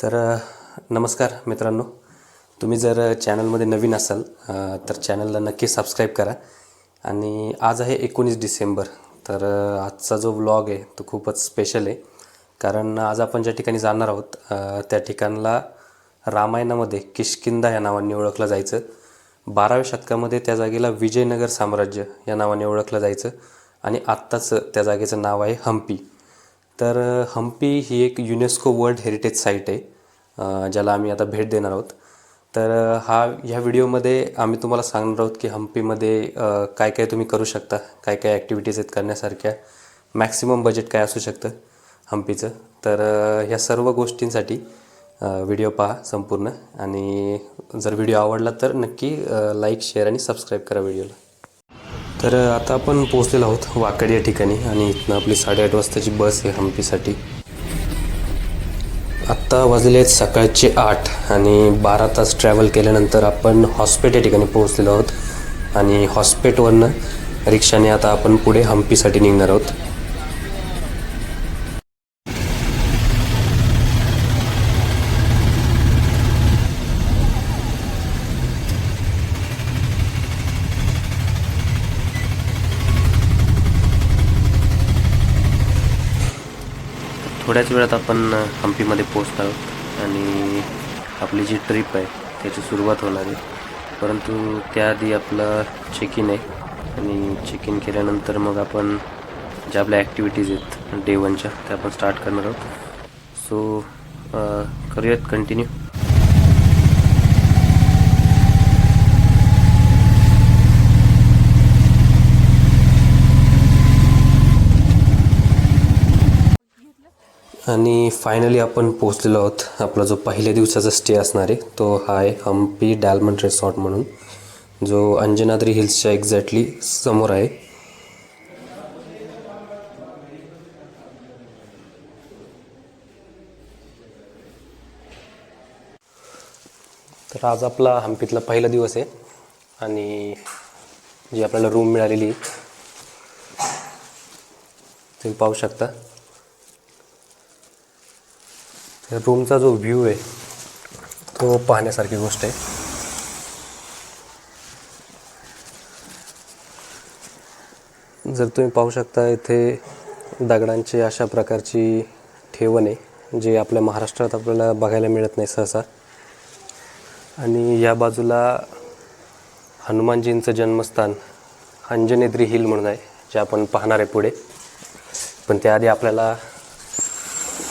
तर नमस्कार मित्रांनो, तुम्ही जर चॅनलमध्ये नवीन असाल तर चॅनलला नक्की सबस्क्राईब करा. आणि आज आहे 19 डिसेंबर. तर आजचा जो व्लॉग आहे तो खूपच स्पेशल आहे, कारण आज आपण ज्या ठिकाणी जाणार आहोत त्या ठिकाणाला रामायणामध्ये किष्किंधा या नावाने ओळखलं जायचं. 12व्या शतकामध्ये त्या जागेला विजयनगर साम्राज्य या नावाने ओळखलं जायचं आणि आत्ताच त्या जागेचं नाव आहे हम्पी. तर हम्पी ही एक युनेस्को वर्ल्ड हेरिटेज साईट आहे ज्याला आम्ही आता भेट देणार आहोत. तर ह्या व्हिडिओमध्ये आम्ही तुम्हाला सांगणार आहोत की हम्पीमध्ये काय काय तुम्ही करू शकता, काय काय ॲक्टिव्हिटीज आहेत करण्यासारख्या, मॅक्सिमम बजेट काय असू शकतं हम्पीचं. तर ह्या सर्व गोष्टींसाठी व्हिडिओ पहा संपूर्ण. आणि जर व्हिडिओ आवडला तर नक्की लाईक, शेअर आणि सबस्क्राईब करा व्हिडिओला. तर आता आपण पोहोचलेलो आहोत वाकड या ठिकाणी आणि इथनं आपली 8:30 वाजताची बस आहे हम्पीसाठी. आत्ता वाजलेले आहेत सकाळचे 8 आणि 12 तास ट्रॅव्हल केल्यानंतर आपण हॉस्पेट या ठिकाणी पोहोचलेलो आहोत. आणि हॉस्पेटवरनं रिक्षाने आता आपण पुढे हम्पीसाठी निघणार आहोत. थोड्याच वेळात आपण हम्पीमध्ये पोहोचतो आहोत आणि आपली जी ट्रिप आहे त्याची सुरुवात होणार आहे. परंतु त्याआधी आपलं चेक इन आहे आणि चेक इन केल्यानंतर मग आपण ज्या आपल्या ॲक्टिव्हिटीज आहेत डे 1च्या त्या आपण स्टार्ट करणार आहोत. सो करूयात कंटिन्यू. आणि फायनली आपण पोहोचलेलो आहोत. आपला जो पहिल्या दिवसाचा स्टे असणार आहे तो हा आहे हम्पी डायमंड रिसॉर्ट म्हणून, जो अंजनाद्री हिल्सच्या एक्झॅक्टली समोर आहे. तर आज आपला हम्पीतला पहिला दिवस आहे आणि जी आपल्याला रूम मिळालेली तुम्ही पाहू शकता. रूमचा जो व्ह्यू आहे तो पाहण्यासारखी गोष्ट आहे. जर तुम्ही पाहू शकता इथे दगडांची अशा प्रकारची ठेवण आहे जे आपल्या महाराष्ट्रात आपल्याला बघायला मिळत नाही सहसा. आणि या बाजूला हनुमानजींचं जन्मस्थान अंजनेद्री हिल म्हणून आहे, जे आपण पाहणार आहे पुढे. पण त्याआधी आपल्याला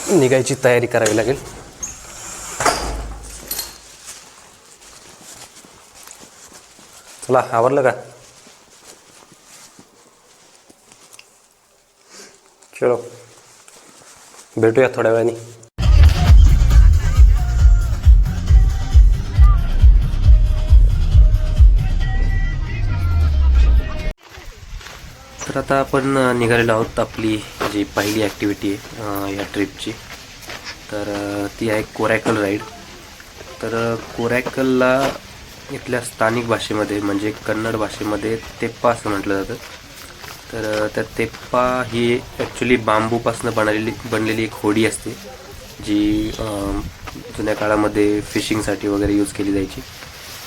निघायची तयारी करावी लागेल. चला, आवरलं का? चलो भेटूया थोड्या वेळाने. तर आता आपण निघालेलो आहोत आपली जी पहिली ॲक्टिव्हिटी आहे या ट्रिपची. तर ती आहे कोरॅकल राईड. तर कोरॅकलला इथल्या स्थानिक भाषेमध्ये म्हणजे कन्नड भाषेमध्ये तेप्पा असं म्हटलं जातं. तर त्या तेप्पा ही ॲक्च्युली बांबूपासून बनलेली एक होडी असते जी जुन्या काळामध्ये फिशिंगसाठी वगैरे यूज केली जायची.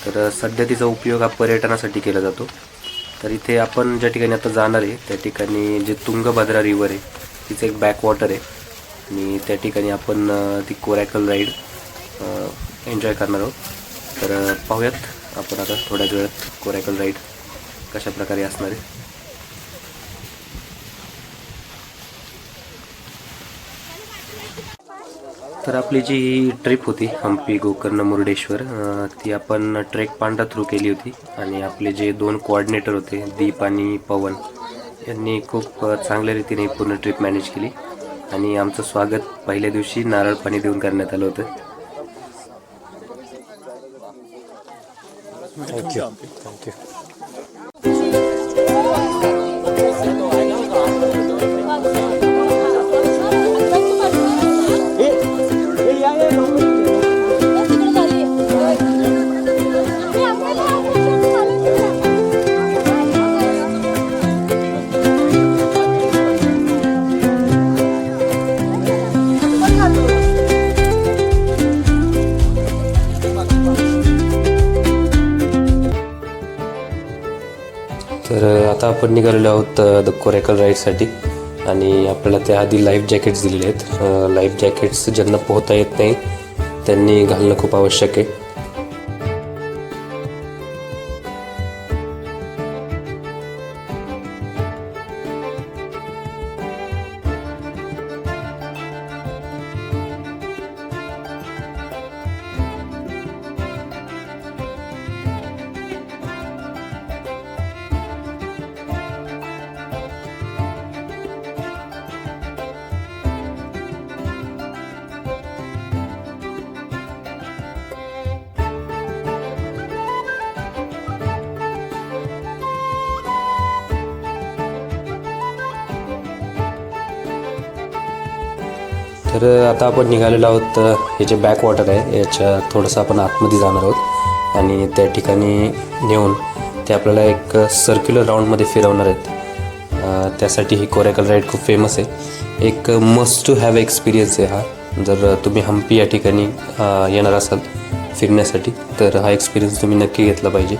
तर सध्या तिचा उपयोग हा पर्यटनासाठी केला जातो. तर इथे आपण ज्या ठिकाणी आता जाणार आहे त्या ठिकाणी जे तुंगभद्रा रिव्हर आहे तिचं एक बॅकवॉटर आहे आणि त्या ठिकाणी आपण ती कोरॅकल राईड एन्जॉय करणार आहोत. तर पाहूयात आपण आता थोड्याच वेळात कोरॅकल राईड कशा प्रकारे असणार आहे. तर आपली जी ट्रिप होती हम्पी, गोकर्ण, मुर्डेश्वर ती आपण ट्रेक पांडा थ्रू केली होती. आणि आपले जे 2 कोऑर्डिनेटर होते दीप आणि पवन यांनी खूप चांगल्या रीतीने पूर्ण ट्रिप मॅनेज केली. आणि आमचं स्वागत पहिल्या दिवशी नारळ पाणी देऊन करण्यात आलं होतं. थँक्यू. आता आपण निघालेलो आहोत द कोरेकल राईडसाठी आणि आपल्याला त्याआधी लाईफ जॅकेट्स दिलेले आहेत. लाईफ जॅकेट्स ज्यांना पोहता येत नाही त्यांनी घालणं खूप आवश्यक आहे. तर आता आपण निघालेलो आहोत. हे जे बॅक वॉटर आहे याच्या थोडंसं आपण आतमध्ये जाणार आहोत आणि त्या ठिकाणी नेऊन ते आपल्याला एक सर्क्युलर राऊंडमध्ये फिरवणार आहेत. त्यासाठी ही कोरेकल राईड खूप फेमस आहे. एक मस्ट टू हॅव एक्सपिरियन्स आहे हा. जर तुम्ही हम्पी या ठिकाणी येणार असाल फिरण्यासाठी तर हा एक्सपिरियन्स तुम्ही नक्की घेतला पाहिजे.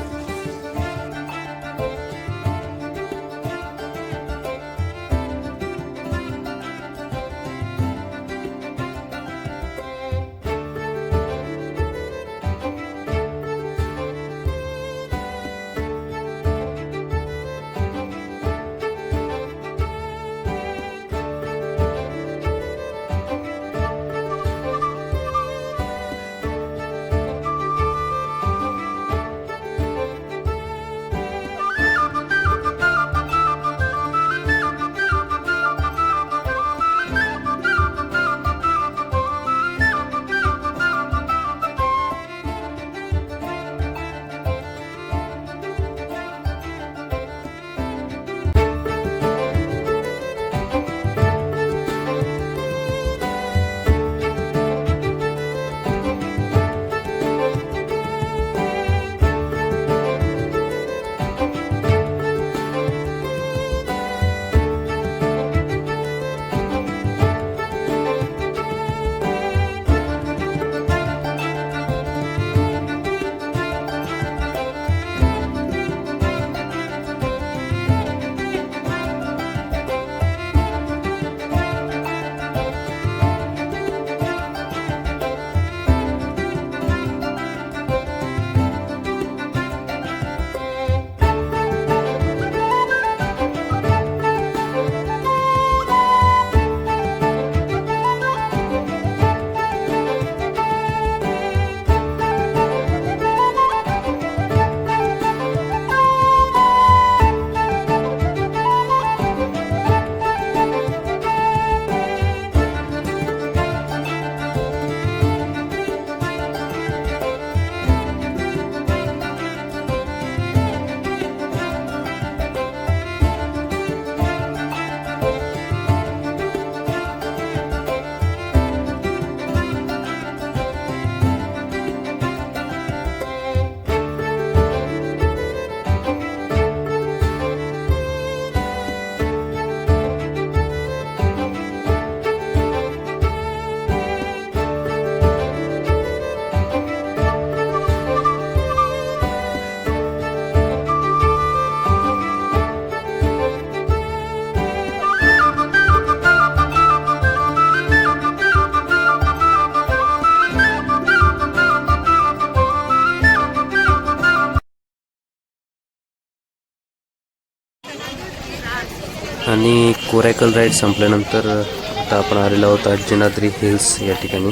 आणि कोरेकल राईड संपल्यानंतर आता आपण आलेलो आहोत अंजनाद्री हिल्स या ठिकाणी.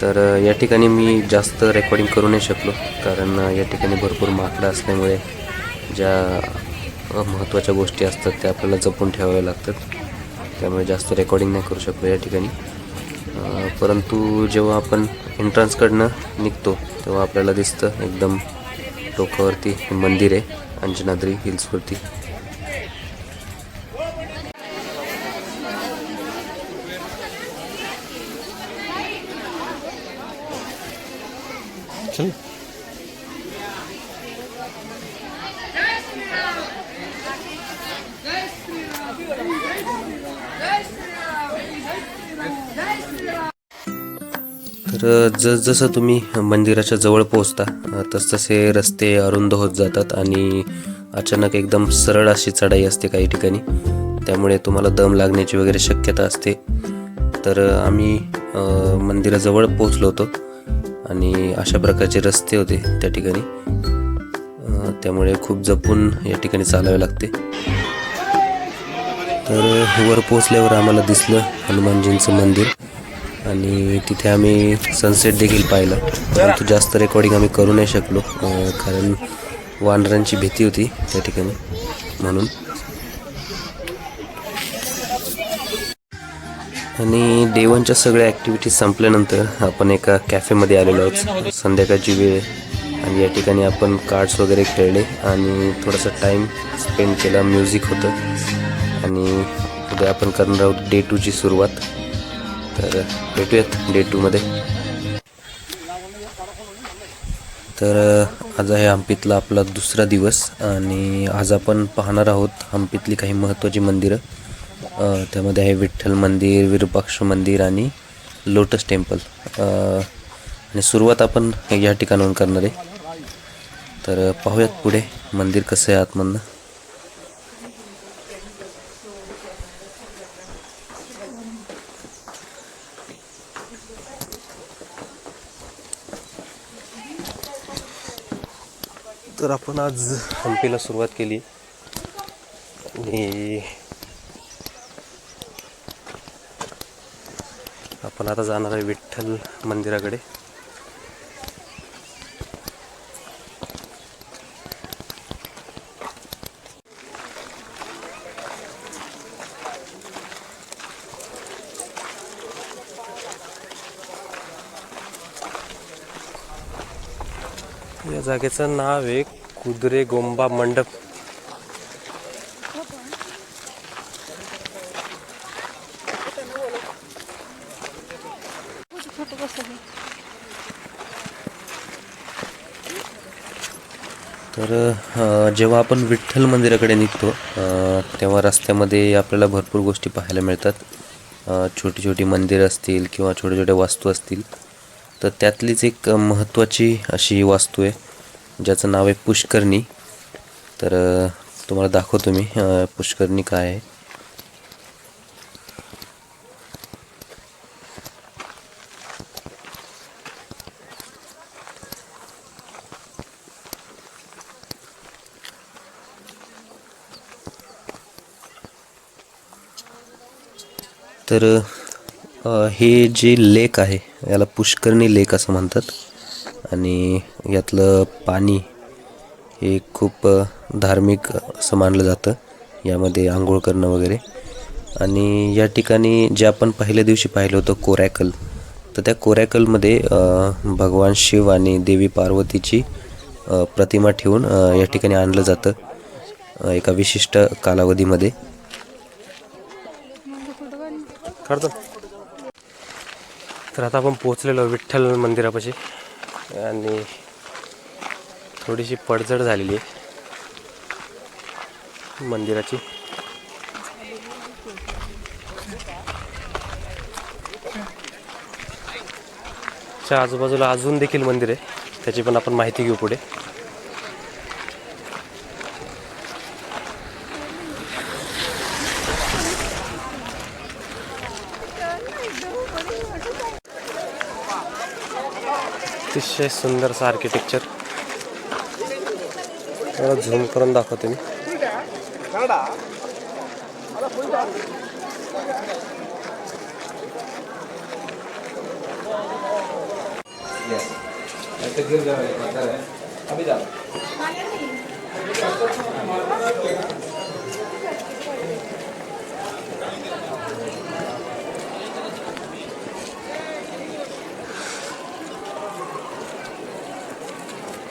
तर या ठिकाणी मी जास्त रेकॉर्डिंग करू नाही शकलो कारण या ठिकाणी भरपूर माकडं असल्यामुळे ज्या महत्त्वाच्या गोष्टी असतात त्या आपल्याला जपून ठेवाव्या लागतात. त्यामुळे जास्त रेकॉर्डिंग नाही करू शकलो या ठिकाणी. परंतु जेव्हा आपण एंट्रन्सकडनं निघतो तेव्हा आपल्याला दिसतं एकदम टोकावरती मंदिर आहे अंजनाद्री हिल्सवरती. चल तर जसजसं तुम्ही मंदिराच्या जवळ पोहोचता तसतसे रस्ते अरुंद होत जातात आणि अचानक एकदम सरळ अशी चढाई असते काही ठिकाणी, त्यामुळे तुम्हाला दम लागण्याची वगैरे शक्यता असते. तर आम्ही मंदिराजवळ पोहोचलो होतो आणि अशा प्रकारचे रस्ते होते त्या ठिकाणी, त्यामुळे खूप जपून या ठिकाणी चालावे लागते. तर वर पोचल्यावर आम्हाला दिसलं हनुमानजींचं मंदिर आणि तिथे आम्ही सनसेट देखील पाहिला. परंतु जास्त रेकॉर्डिंग आम्ही करू नाही शकलो, कारण वानरांची भीती होती त्या ठिकाणी म्हणून. आणि डे 1च्या सगळ्या ॲक्टिव्हिटीज संपल्यानंतर आपण एका कॅफेमध्ये आलेलो आहोत. संध्याकाळची वेळ आणि या ठिकाणी आपण कार्ड्स वगैरे खेळले आणि थोडासा टाईम स्पेंड केला. म्युझिक होतं आणि उद्या आपण करणार आहोत डे 2ची सुरुवात. तर भेटूयात डे 2मध्ये. तर आज आहे हम्पीतला आपला दुसरा दिवस आणि आज आपण पाहणार आहोत हम्पीतली काही महत्त्वाची मंदिरं. त्यामध्ये आहे विठ्ठल मंदिर, विरूपाक्ष मंदिर आणि लोटस टेम्पल. आणि सुरुवात आपण या ठिकाणाहून करणार आहे. तर पाहूयात पुढे मंदिर कसं आहे आतमधनं. तर आपण आज हम्पीला सुरुवात केली आणि आपण आता जाणार आहे विठ्ठल मंदिराकडे. या जागेचं नाव आहे कुद्रे गोंबा मंडप. तर जेव्हा आपण विठ्ठल मंदिराकडे निघतो तेव्हा रस्त्यामध्ये आपल्याला भरपूर गोष्टी पाहायला मिळतात. छोटी छोटी मंदिरं असतील किंवा छोट्या छोट्या वास्तू असतील. तर त्यातलीच एक महत्त्वाची अशी वास्तू आहे ज्याचं नाव आहे पुष्करणी. तर तुम्हाला दाखवतो मी पुष्करणी काय आहे. तर हे जे लेक आहे याला पुष्करणी लेक असं म्हणतात आणि यातलं पाणी हे खूप धार्मिक असं मानलं जातं. यामध्ये आंघोळ करणं वगैरे. आणि या ठिकाणी जे आपण पहिल्या दिवशी पाहिलं होतं कोरॅकल, तर त्या कोरॅकलमध्ये भगवान शिव आणि देवी पार्वतीची प्रतिमा ठेवून या ठिकाणी आणलं जातं एका विशिष्ट कालावधीमध्ये. तर आता आपण पोचलेलो विठ्ठल मंदिरापाशी आणि थोडीशी पडझड झालेली आहे मंदिराची. च्या आजूबाजूला अजून देखील मंदिर आहे, त्याची पण आपण माहिती घेऊ पुढे. अतिशय सुंदरसं आर्किटेक्चर. झूम करून दाखवते मी.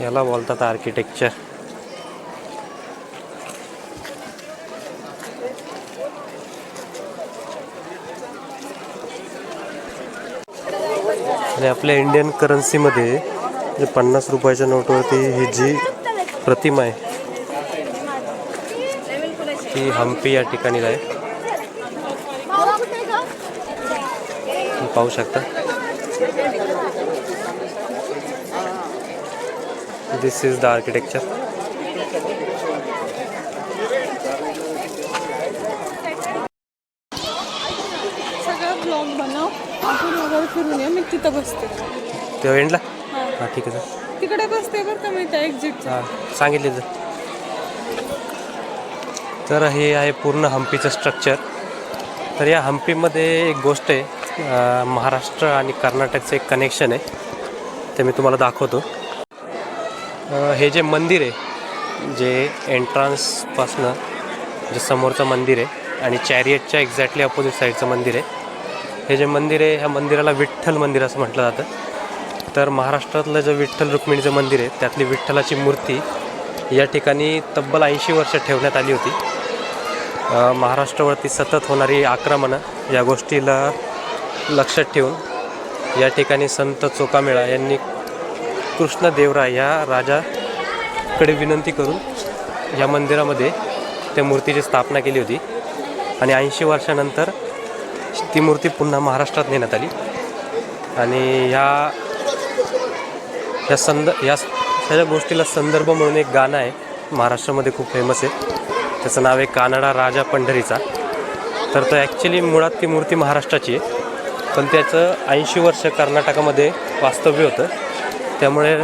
याला बोलतात आर्किटेक्चर. आणि आपल्या इंडियन करन्सीमध्ये जे 50 रुपयाच्या नोटवरती ही जी प्रतिमा आहे ती हम्पी या ठिकाणी आहे. पाहू शकता. दिस इज द आर्किटेक्चर. पूर्ण फिरून या, मी तिथं बसते. तेव्हा एंडला हां ठीक आहे सर. तिकडे बसते बरं का, मी त्या एक्झिट. हां सांगितले तर हे आहे पूर्ण हम्पीचं स्ट्रक्चर. तर या हम्पीमध्ये एक गोष्ट आहे, महाराष्ट्र आणि कर्नाटकचं एक कनेक्शन आहे, ते मी तुम्हाला दाखवतो. हे जे मंदिर आहे, जे एंट्रान्सपासनं जे समोरचं मंदिर आहे आणि चॅरियटच्या एक्झॅक्टली अपोजिट साईडचं मंदिर आहे, हे जे मंदिर आहे ह्या मंदिराला विठ्ठल मंदिर असं म्हटलं जातं. तर महाराष्ट्रातलं जे विठ्ठल रुक्मिणीचं मंदिर आहे त्यातली विठ्ठलाची मूर्ती या ठिकाणी तब्बल 80 वर्ष ठेवण्यात आली होती. महाराष्ट्रावरती सतत होणारी आक्रमणं या गोष्टीला लक्षात ठेवून या ठिकाणी संत चोखामेळा यांनी कृष्णदेवराय या राजाकडे विनंती करून या मंदिरामध्ये त्या मूर्तीची स्थापना केली होती आणि 80 वर्षानंतर ती मूर्ती पुन्हा महाराष्ट्रात नेण्यात आली. आणि ह्या गोष्टीला संदर्भ म्हणून एक गाणं आहे महाराष्ट्रामध्ये खूप फेमस आहे, त्याचं नाव आहे कानडा राजा पंढरीचा. तर तो ॲक्च्युली मुळात ती मूर्ती महाराष्ट्राची आहे, पण त्याचं 80 वर्ष कर्नाटकामध्ये वास्तव्य होतं, त्यामुळे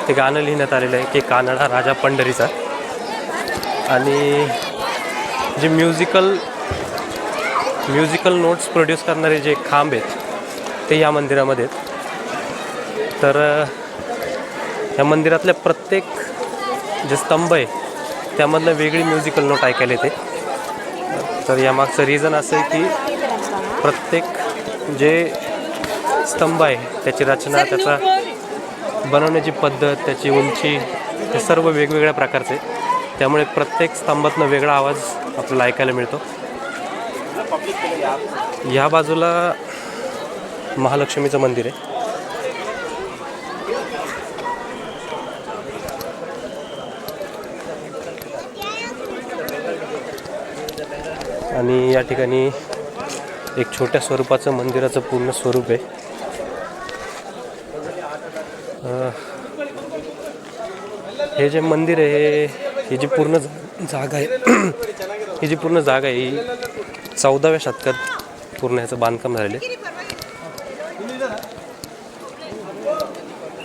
ते गाणं लिहिण्यात आलेलं आहे की कानडा राजा पंढरीचा. आणि जे म्युझिकल नोट्स प्रोड्यूस करणारे जे खांब आहेत ते या मंदिरामध्ये आहेत. तर या मंदिरातल्या प्रत्येक जे स्तंभ आहे त्यामधलं वेगळी म्युझिकल नोट ऐकायला येते. तर यामागचं रिझन असं आहे की प्रत्येक जे स्तंभ आहे त्याची रचना, त्याचा बनवण्याची पद्धत, त्याची उंची, हे सर्व वेगवेगळ्या प्रकारचे, त्यामुळे प्रत्येक स्तंभातनं वेगळा आवाज आपल्याला ऐकायला मिळतो. या बाजूला महालक्ष्मीचं मंदिर आहे. आणि या ठिकाणी एक छोट्या स्वरूपाचं मंदिराचं पूर्ण स्वरूप आहे. हे जे मंदिर आहे, ही जी पूर्ण जागा आहे ही जी पूर्ण जागा आहे ही 14व्या शतकात पूर्ण ह्याचं बांधकाम झालेलं आहे.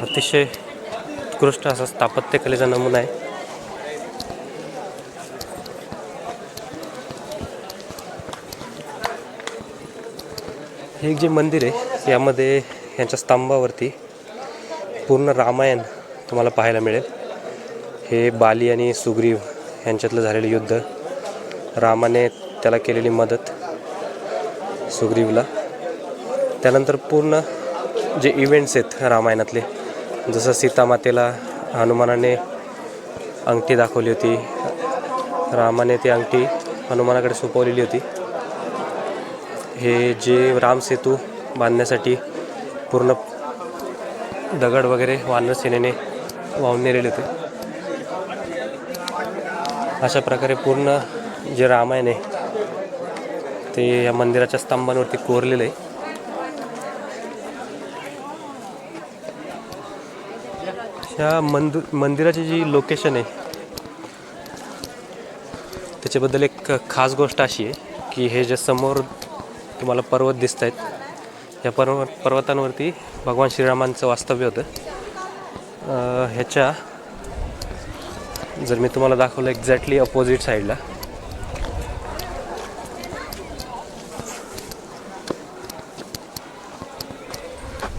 अतिशय उत्कृष्ट असा स्थापत्यकलेचा नमुना आहे. हे जे मंदिर आहे यामध्ये यांच्या स्तंभावरती पूर्ण रामायण तुम्हाला पाहायला मिळेल. हे बाली आणि सुग्रीव यांच्यातलं झालेलं युद्ध, रामाने त्याला केलेली मदत सुग्रीवला, त्यानंतर पूर्ण जे इव्हेंट्स आहेत रामायणातले, जसं सीतामातेला हनुमानाने अंगठी दाखवली होती, रामाने ती अंगठी हनुमानाकडे सोपवलेली होती. हे जे रामसेतू बांधण्यासाठी पूर्ण दगड वगैरे वानर सेनेने वाहून नेलेले होते. अशा प्रकारे पूर्ण जे रामायण आहे ते या मंदिराच्या स्तंभांवरती कोरलेलं आहे. ह्या मंदिराची जी लोकेशन आहे त्याच्याबद्दल एक खास गोष्ट अशी आहे की हे जे समोर तुम्हाला पर्वत दिसत आहेत, या पर्वतांवरती भगवान श्रीरामांचं वास्तव्य होतं. ह्याच्या जर मी तुम्हाला दाखवलं एक्झॅक्टली अपोजिट साईडला,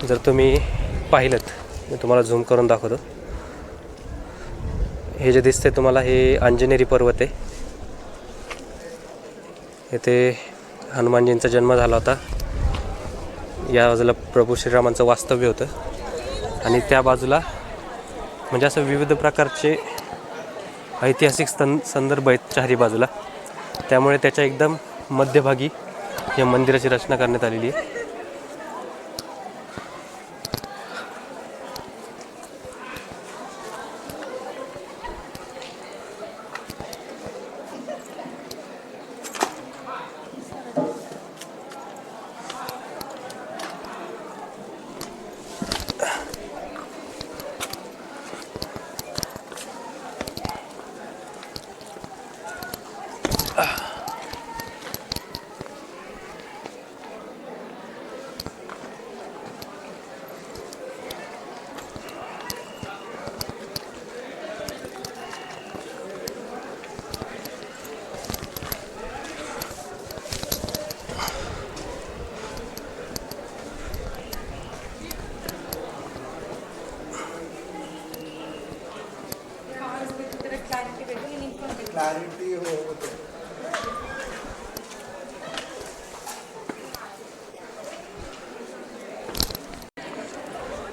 जर तुम्ही पाहिलं, मी तुम्हाला झूम करून दाखवतो. हे जे दिसते तुम्हाला हे अंजनेरी पर्वत आहे. येथे हनुमानजींचा जन्म झाला होता. या बाजूला प्रभू श्रीरामांचं वास्तव्य होतं आणि त्या बाजूला म्हणजे असं विविध प्रकारचे ऐतिहासिक संदर्भ आहेत चारी बाजूला, त्यामुळे त्याच्या एकदम मध्यभागी या मंदिराची रचना करण्यात आलेली आहे.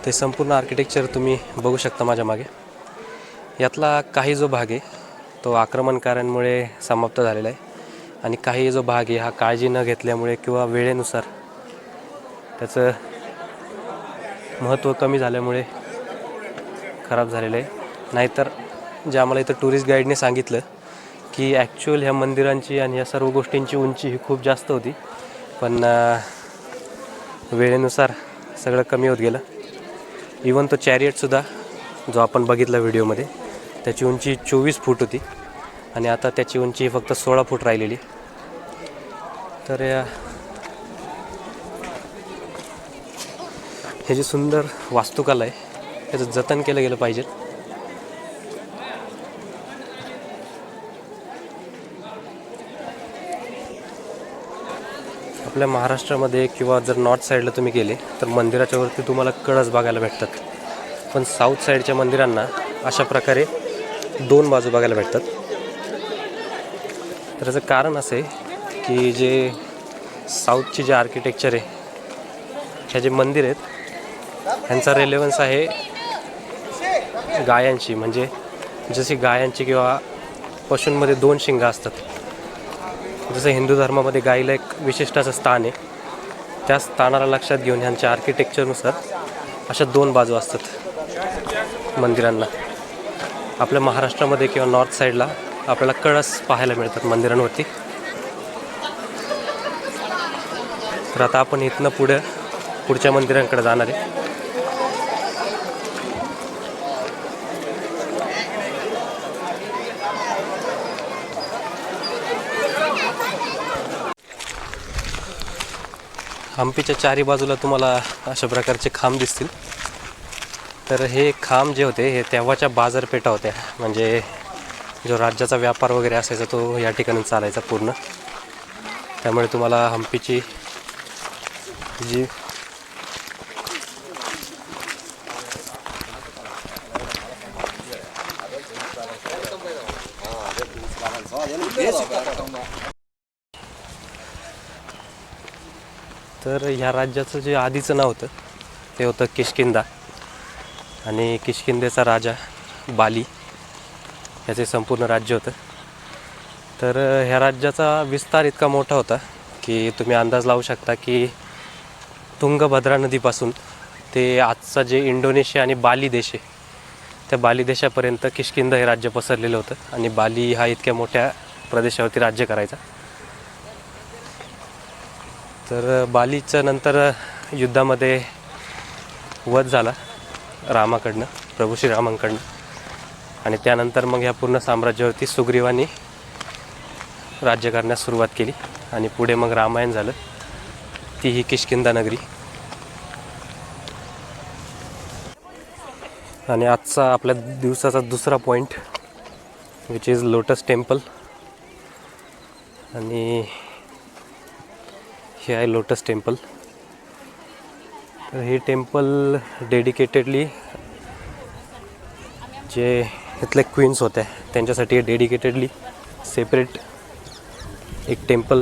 ते संपूर्ण आर्किटेक्चर तुम्ही बघू शकता माझ्या मागे. यातला काही जो भाग आहे तो आक्रमणकारांमुळे समाप्त झालेला आहे आणि काही जो भाग आहे हा काळजी न घेतल्यामुळे किंवा वेळेनुसार त्याचं महत्त्व कमी झाल्यामुळे खराब झालेलं आहे. नाहीतर जे आम्हाला इथं टुरिस्ट गाईडने सांगितलं की ॲक्च्युअल ह्या मंदिरांची आणि या सर्व गोष्टींची उंची ही खूप जास्त होती, पण वेळेनुसार सगळं कमी होत गेलं. इवन तो चॅरियटसुद्धा जो आपण बघितला व्हिडिओमध्ये त्याची उंची 24 फूट होती आणि आता त्याची उंची फक्त 16 फूट राहिलेली. तर हे जी सुंदर वास्तुकला आहे त्याचं जतन केलं गेलं पाहिजे. आपल्या महाराष्ट्रामध्ये किंवा जर नॉर्थ साईडला तुम्ही गेले तर मंदिराच्या वरती तुम्हाला कळस बघायला भेटतात, पण साऊथ साईडच्या मंदिरांना अशा प्रकारे 2 बाजू बघायला भेटतात. तर याचं कारण असं आहे की जे साऊथची जे आर्किटेक्चर आहे, ह्या जे मंदिर आहेत ह्यांचा रेलेवन्स आहे गायांची. म्हणजे जशी गायांची किंवा पशूंमध्ये 2 शिंगा असतात, जसं हिंदू धर्मामध्ये गाईला एक विशिष्ट असं स्थान आहे, त्या स्थानाला लक्षात घेऊन ह्यांच्या आर्किटेक्चरनुसार अशा 2 बाजू असतात मंदिरांना. आपल्या महाराष्ट्रामध्ये किंवा नॉर्थ साईडला आपल्याला कळस पाहायला मिळतात मंदिरांवरती. तर आता आपण इथनं पुढच्या मंदिरांकडे जाणार आहे. हम्पीच्या चारी बाजूला तुम्हाला अशा प्रकारचे खांब दिसतील. तर हे खांब जे होते हे तेव्हाच्या बाजारपेठा होत्या, म्हणजे जो राज्याचा व्यापार वगैरे असायचा तो या ठिकाणी चालायचा पूर्ण. त्यामुळे तुम्हाला हम्पीची जी तर ह्या राज्याचं जे आधीचं नाव होतं ते होतं किष्किंधा आणि किष्किंधेचा राजा बाली याचे संपूर्ण राज्य होतं. तर ह्या राज्याचा विस्तार इतका मोठा होता की तुम्ही अंदाज लावू शकता की तुंगभद्रा नदीपासून ते आजचा जे इंडोनेशिया आणि बाली देश आहे त्या बाली देशापर्यंत किष्किंधा हे राज्य पसरलेलं होतं आणि बाली हा इतक्या मोठ्या प्रदेशावरती राज्य करायचा. तर बालीचं नंतर युद्धामध्ये वध झाला रामाकडनं, प्रभू श्रीरामांकडनं, आणि त्यानंतर मग ह्या पूर्ण साम्राज्यावरती सुग्रीवांनी राज्य करण्यास सुरुवात केली आणि पुढे मग रामायण झालं, ती ही किष्किंधा नगरी. आणि आजचा आपल्या दिवसाचा दुसरा point which is lotus temple. आणि हे आहे लोटस टेम्पल. तर हे टेम्पल डेडिकेटेडली जे इथले क्वीन्स होत्या त्यांच्यासाठी डेडिकेटेडली सेपरेट एक टेम्पल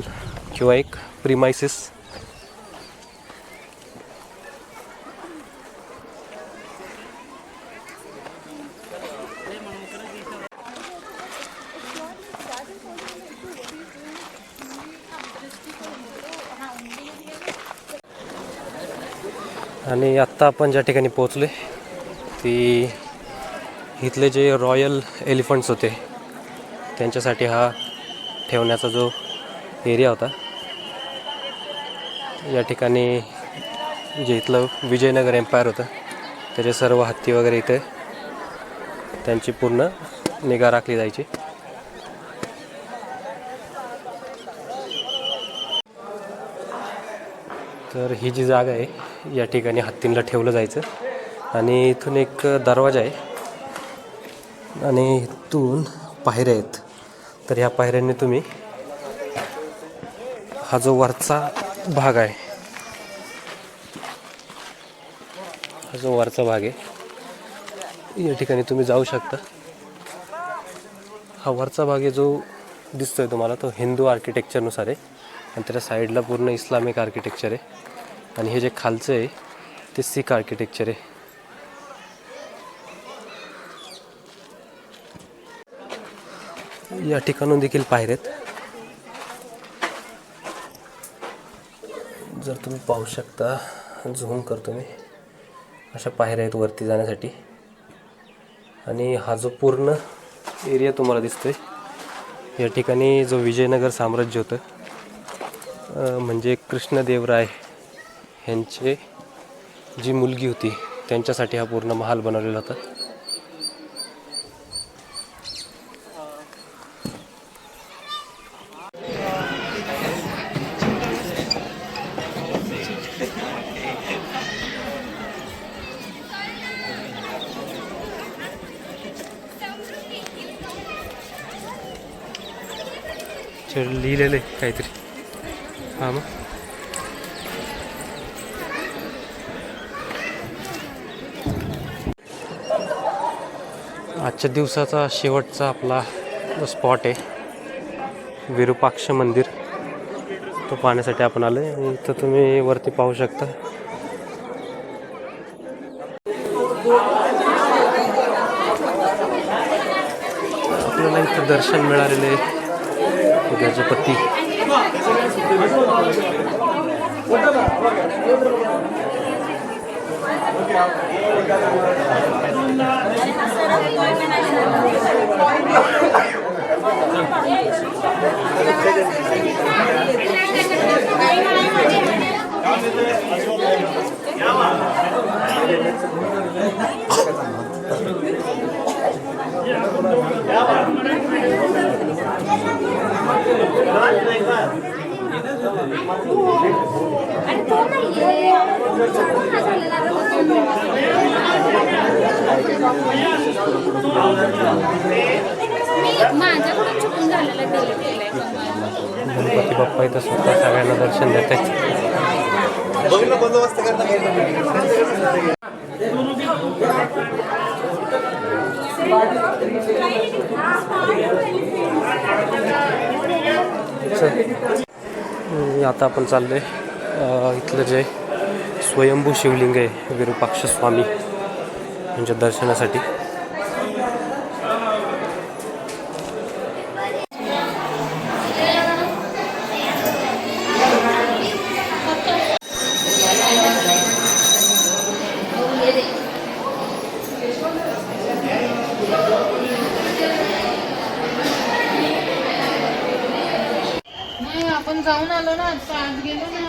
किंवा एक प्रिमायसिस. आणि आत्ता आपण ज्या ठिकाणी पोहोचले ती इथले जे रॉयल एलिफंट्स होते त्यांच्यासाठी हा ठेवण्याचा जो एरिया होता. या ठिकाणी जे इथलं विजयनगर एम्पायर होतं त्याचे सर्व हत्ती वगैरे इथे त्यांची पूर्ण निगा राखली जायची. तर ही जी जागा आहे या ठिकाणी हत्तींना ठेवलं जायचं. आणि इथून एक दरवाजा आहे आणि इथून पायऱ्या आहेत. तर ह्या पायऱ्यांनी तुम्ही हा जो वरचा भाग आहे, हा जो वरचा भाग आहे या ठिकाणी तुम्ही जाऊ शकता. हा वरचा भाग आहे जो दिसतोय तुम्हाला तो हिंदू आर्किटेक्चरनुसार आहे आणि त्याच्या साईडला पूर्ण इस्लामिक आर्किटेक्चर आहे आणि हे जे खालचं आहे ते सिख आर्किटेक्चर आहे. या ठिकाणून देखील पायऱ्यात जर तुम्ही पाहू शकता, झूम करतो मी, अशा पायऱ्या आहेत वरती जाण्यासाठी. आणि हा जो पूर्ण एरिया तुम्हाला दिसतोय या ठिकाणी जो विजयनगर साम्राज्य होतं म्हणजे कृष्णदेवराय यांचे जी मुलगी होती त्यांच्यासाठी हा पूर्ण महाल बनवलेला होता. लिहिलेलं आहे काहीतरी. हां मग आजच्या दिवसाचा शेवटचा आपला जो स्पॉट आहे विरूपाक्ष मंदिर, तो पाहण्यासाठी आपण आलो आहे. आणि इथं तुम्ही वरती पाहू शकता आपल्याला इथं दर्शन मिळालेले आहे गजपती. गणपती बाप्पा इथं स्वतः सगळ्यांना दर्शन देत आहेत. आता आपण चाललोय इथलं जे स्वयंभू शिवलिंग आहे विरूपाक्ष स्वामी यांच्या दर्शनासाठी. आपण जाऊन आलो ना, आता आत गेलो ना.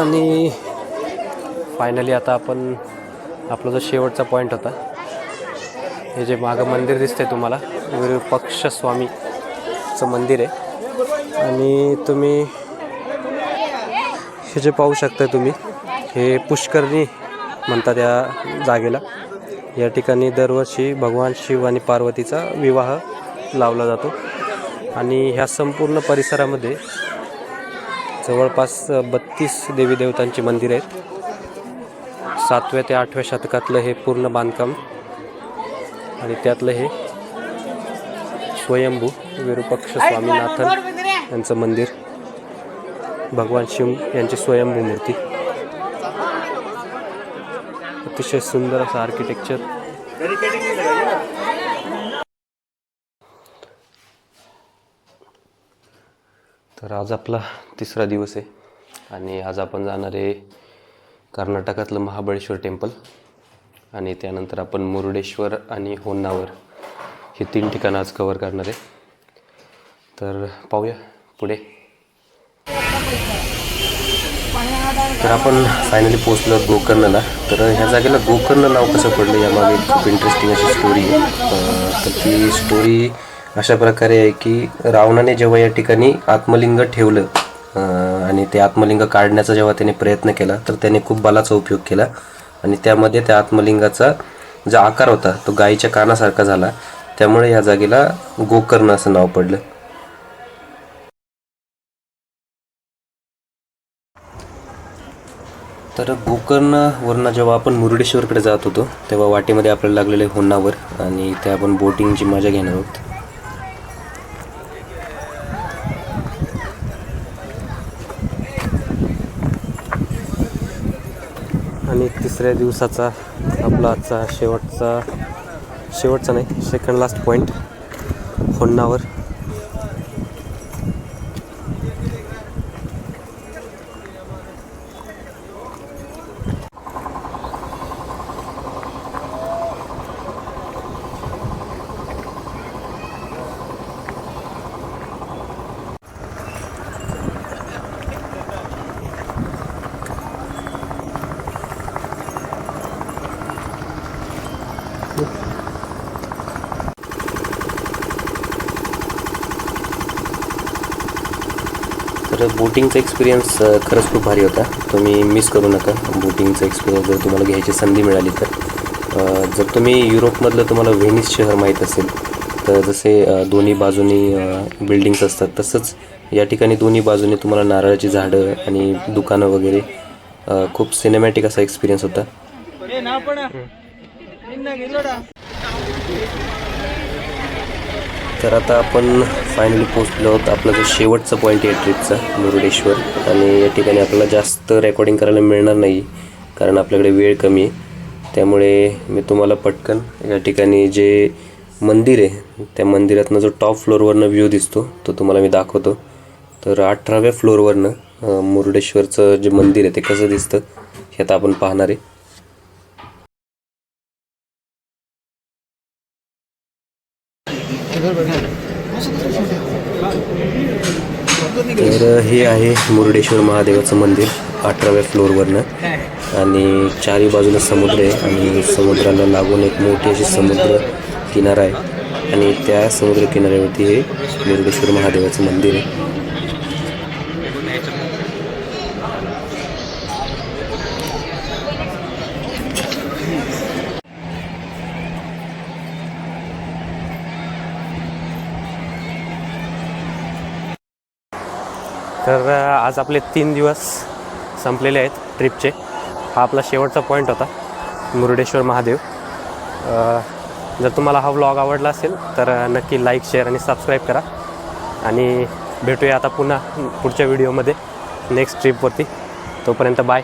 आणि फायनली आता आपण आपला जो शेवटचा पॉईंट होता, हे जे मागं मंदिर दिसतंय तुम्हाला विरूपाक्ष स्वामीचं मंदिर आहे. आणि तुम्ही हे जे पाहू शकता तुम्ही, हे पुष्करणी म्हणतात या जागेला. या ठिकाणी दरवर्षी भगवान शिव आणि पार्वतीचा विवाह लावला जातो. आणि ह्या संपूर्ण परिसरामध्ये जवळपास 32 देवी देवतांची मंदिरं आहेत. 7व्या ते 8व्या शतकातलं हे पूर्ण बांधकाम आणि त्यातलं हे स्वयंभू विरूपाक्ष स्वामीनाथन यांचं मंदिर, भगवान शिव यांची स्वयंभू मूर्ती. अतिशय सुंदर असं आर्किटेक्चर. तर आज आपला 3रा दिवस आहे आणि आज आपण जाणार आहे कर्नाटकातलं महाबळेश्वर टेम्पल आणि त्यानंतर आपण मुरुडेश्वर आणि होन्नावर हे 3 ठिकाणं आज कवर करणार आहे. तर पाहूया पुढे. तर आपण फायनली पोचलो गोकर्णला. तर ह्या जागेला गोकर्ण नाव कसं पडलं यामागे खूप इंटरेस्टिंग अशी स्टोरी आहे. तर ती स्टोरी अशा प्रकारे आहे की रावणाने जेव्हा या ठिकाणी आत्मलिंग ठेवलं आणि ते आत्मलिंग काढण्याचा जेव्हा त्याने प्रयत्न केला तर त्याने खूप बलाचा उपयोग केला आणि त्यामध्ये त्या आत्मलिंगाचा जो आकार होता तो गायीच्या कानासारखा झाला. त्यामुळे या जागेला गोकर्ण असं नाव पडलं. तर गोकर्णवरनं जेव्हा आपण मुरुडेश्वरकडे जात होतो तेव्हा वाटेमध्ये आपल्याला लागलेलं आहे होन्नावर आणि ते आपण बोटिंगची मजा घेणार आहोत. आणि तिसऱ्या दिवसाचा आपला आजचा शेवटचा नाही, सेकंड लास्ट पॉईंट होन्नावर. तर बोटिंगचा एक्सपिरियन्स खरंच खूप भारी होता. तुम्ही मिस करू नका बोटिंगचा एक्सपिरियन्स जर तुम्हाला घ्यायची संधी मिळाली तर. जर तुम्ही युरोपमधलं तुम्हाला व्हेनिस शहर माहीत असेल तर जसे दोन्ही बाजूनी बिल्डिंग्स असतात तसंच या ठिकाणी दोन्ही बाजूनी तुम्हाला नारळाची झाडं आणि दुकानं वगैरे खूप सिनेमॅटिक असा एक्सपिरियन्स होता. तर आता आपण फायनली पोचलो आहोत. आपला जो शेवटचा पॉईंट आहे ट्रिपचा मुरुडेश्वर, आणि या ठिकाणी आपल्याला जास्त रेकॉर्डिंग करायला मिळणार नाही कारण आपल्याकडे वेळ कमी आहे. त्यामुळे मी तुम्हाला पटकन या ठिकाणी जे मंदिर आहे त्या मंदिरातनं जो टॉप फ्लोअरवरनं व्ह्यू दिसतो तो तुम्हाला मी दाखवतो. तर 18व्या फ्लोअरवरनं मुरुडेश्वरचं जे मंदिर आहे ते कसं दिसतं हे आता आपण पाहणार आहे. तर हे आहे मुरुडेश्वर महादेवाचं मंदिर 18व्या फ्लोअरवरनं, आणि चारही बाजूला समुद्र आहे आणि समुद्राला लागून एक मोठी अशी समुद्र किनारा आहे आणि त्या समुद्र किनाऱ्यावरती हे मुरुडेश्वर महादेवाचं मंदिर आहे. तर आज आपले 3 दिवस संपलेले आहेत ट्रिपचे. हा आपला शेवटचा पॉईंट होता मुरुडेश्वर महादेव. जर तुम्हाला हा व्लॉग आवडला असेल तर नक्की लाईक, शेअर आणि सबस्क्राईब करा. आणि भेटूया आता पुन्हा पुढच्या व्हिडिओमध्ये नेक्स्ट ट्रिपवरती. तोपर्यंत बाय.